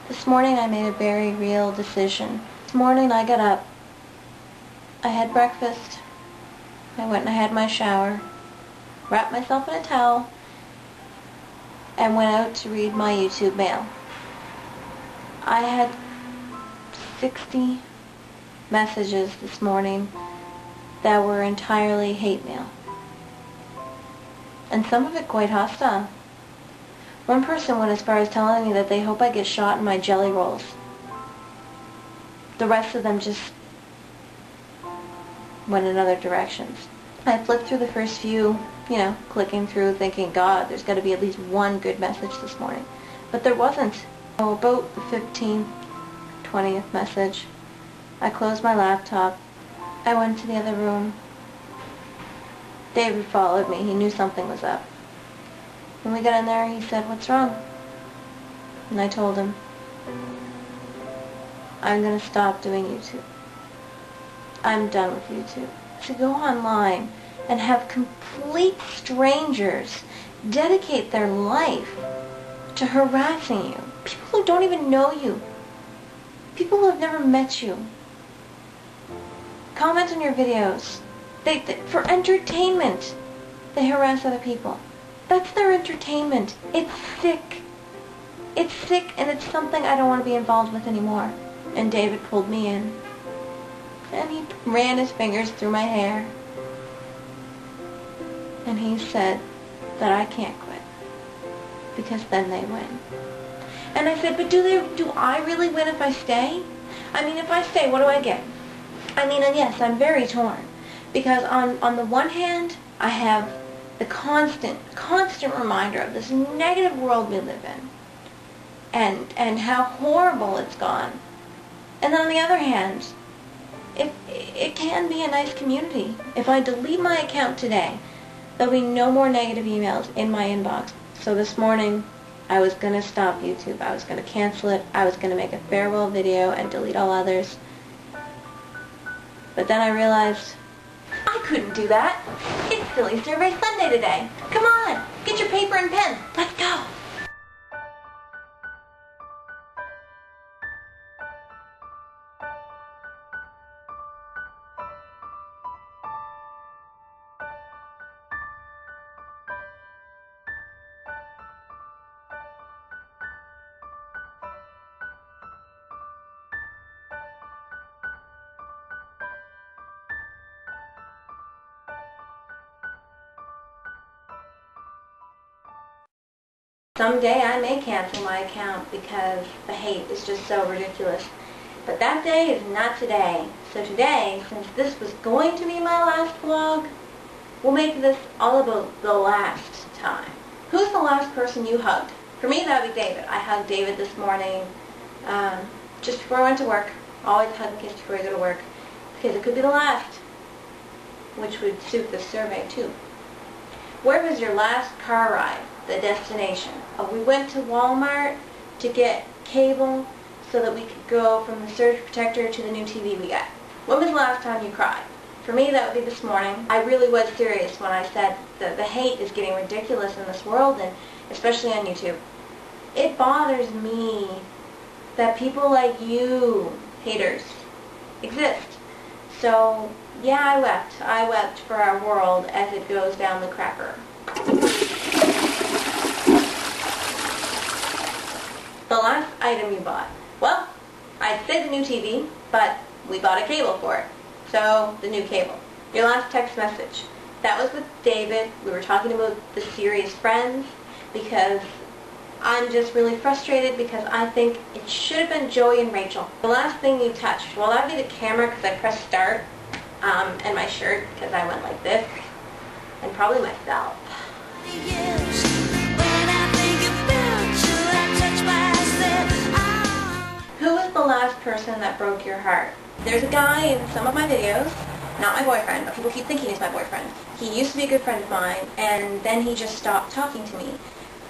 This morning I made a very real decision. This morning I got up, I had breakfast, I went and I had my shower, wrapped myself in a towel, and went out to read my YouTube mail. I had 60 messages this morning that were entirely hate mail, and some of it quite hostile. One person went as far as telling me that they hope I get shot in my jelly rolls. The rest of them just went in other directions. I flipped through the first few, clicking through, thinking, God, there's got to be at least one good message this morning. But there wasn't. So about the 15th, 20th message, I closed my laptop. I went to the other room. David followed me. He knew something was up. When we got in there, he said, "What's wrong?" And I told him, I'm going to stop doing YouTube. I'm done with YouTube. To go online and have complete strangers dedicate their life to harassing you. People who don't even know you. People who have never met you. Comment on your videos. For entertainment, they harass other people. That's their entertainment. It's sick. It's sick, and it's something I don't want to be involved with anymore. And David pulled me in. And he ran his fingers through my hair. And he said that I can't quit, because then they win. And I said, but do I really win if I stay? I mean, if I stay, what do I get? I mean, and yes, I'm very torn. Because on the one hand, I have the constant reminder of this negative world we live in. And how horrible it's gone. And then on the other hand, it can be a nice community. If I delete my account today, there'll be no more negative emails in my inbox. So this morning, I was going to stop YouTube. I was going to cancel it. I was going to make a farewell video and delete all others. But then I realized I couldn't do that. It's Silly Survey Sunday today. Come on, get your paper and pen. Let's go. Someday I may cancel my account because the hate is just so ridiculous. But that day is not today. So today, since this was going to be my last vlog, we'll make this all about the last time. Who's the last person you hugged? For me, that would be David. I hugged David this morning just before I went to work. Always hug and kiss before I go to work, because it could be the last, which would suit this survey too. Where was your last car ride? The destination. We went to Walmart to get cable so that we could go from the surge protector to the new TV we got. When was the last time you cried? For me, that would be this morning. I really was serious when I said that the hate is getting ridiculous in this world, and especially on YouTube. It bothers me that people like you, haters, exist. So, yeah, I wept. I wept for our world as it goes down the cracker. The last item you bought. Well, I'd say the new TV, but we bought a cable for it. So, the new cable. Your last text message. That was with David. We were talking about the series Friends, because I'm just really frustrated because I think it should have been Joey and Rachel. The last thing you touched. Well, that would be the camera because I pressed start, and my shirt because I went like this, and probably myself. Who is the last person that broke your heart? There's a guy in some of my videos, not my boyfriend, but people keep thinking he's my boyfriend. He used to be a good friend of mine, and then he just stopped talking to me.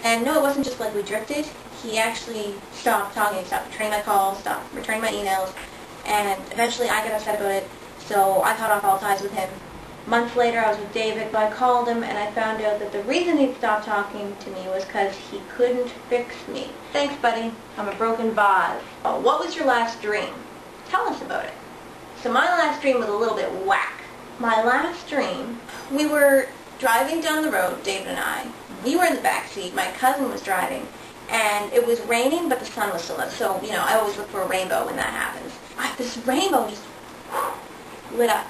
And no, it wasn't just like we drifted. He actually stopped talking, stopped returning my calls, stopped returning my emails, and eventually I got upset about it, so I cut off all ties with him. Months later, I was with David, but I called him and I found out that the reason he'd stopped talking to me was because he couldn't fix me. Thanks, buddy. I'm a broken vase. Oh, what was your last dream? Tell us about it. So my last dream was a little bit whack. My last dream, we were driving down the road, David and I. We were in the back seat. My cousin was driving. And it was raining, but the sun was still up. So, you know, I always look for a rainbow when that happens. This rainbow just lit up.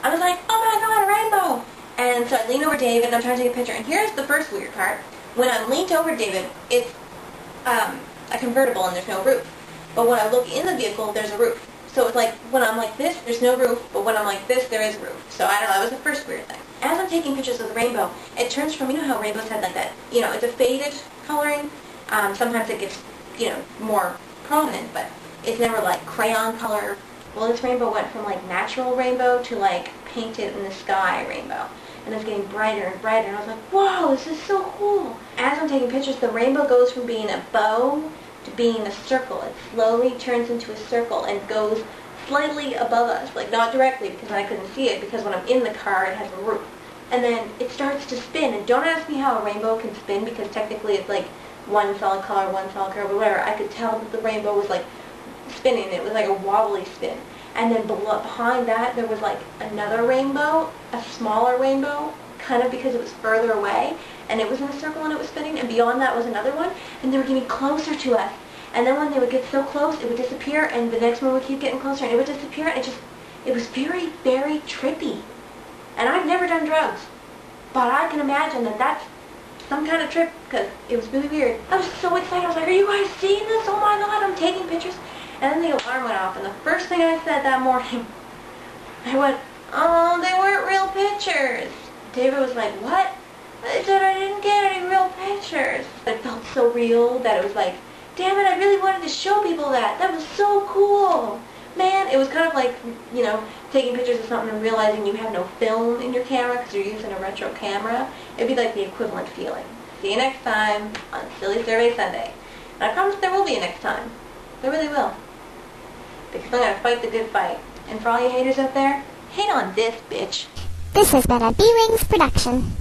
I was like, oh my God, a rainbow! And so I leaned over David, and I'm trying to take a picture. And here's the first weird part. When I'm leaned over David, it's a convertible and there's no roof. But when I look in the vehicle, there's a roof. So it's like, when I'm like this, there's no roof. But when I'm like this, there is a roof. So I don't know, that was the first weird thing. As I'm taking pictures of the rainbow, it turns from, you know how rainbows have like that, you know, it's a faded coloring. Sometimes it gets, you know, more prominent, but it's never like crayon color. Well, this rainbow went from like natural rainbow to like painted in the sky rainbow. And it's getting brighter and brighter, and I was like, whoa, this is so cool. As I'm taking pictures, the rainbow goes from being a bow to being a circle. It slowly turns into a circle and goes slightly above us, like not directly because I couldn't see it, because when I'm in the car it has a roof. And then it starts to spin, and don't ask me how a rainbow can spin, because technically it's like one solid color, but whatever. I could tell that the rainbow was like spinning. It was like a wobbly spin. And then behind that there was like another rainbow, a smaller rainbow, kind of because it was further away, and it was in a circle and it was spinning, and beyond that was another one, and they were getting closer to us. And then when they would get so close, it would disappear, and the next one would keep getting closer, and it would disappear, and it was very, very trippy. And I've never done drugs, but I can imagine that that's some kind of trip, because it was really weird. I was so excited. I was like, are you guys seeing this? Oh my God, I'm taking pictures. And then the alarm went off, and the first thing I said that morning, I went, oh, they weren't real pictures. David was like, what? I said I didn't get any real pictures. It felt so real that it was like, damn it, I really wanted to show people that. That was so cool. Man, it was kind of like, you know, taking pictures of something and realizing you have no film in your camera because you're using a retro camera. It'd be like the equivalent feeling. See you next time on Silly Survey Sunday. And I promise there will be a next time. There really will. Because I'm going to fight the good fight. And for all you haters out there, hate on this bitch. This has been a bwings production.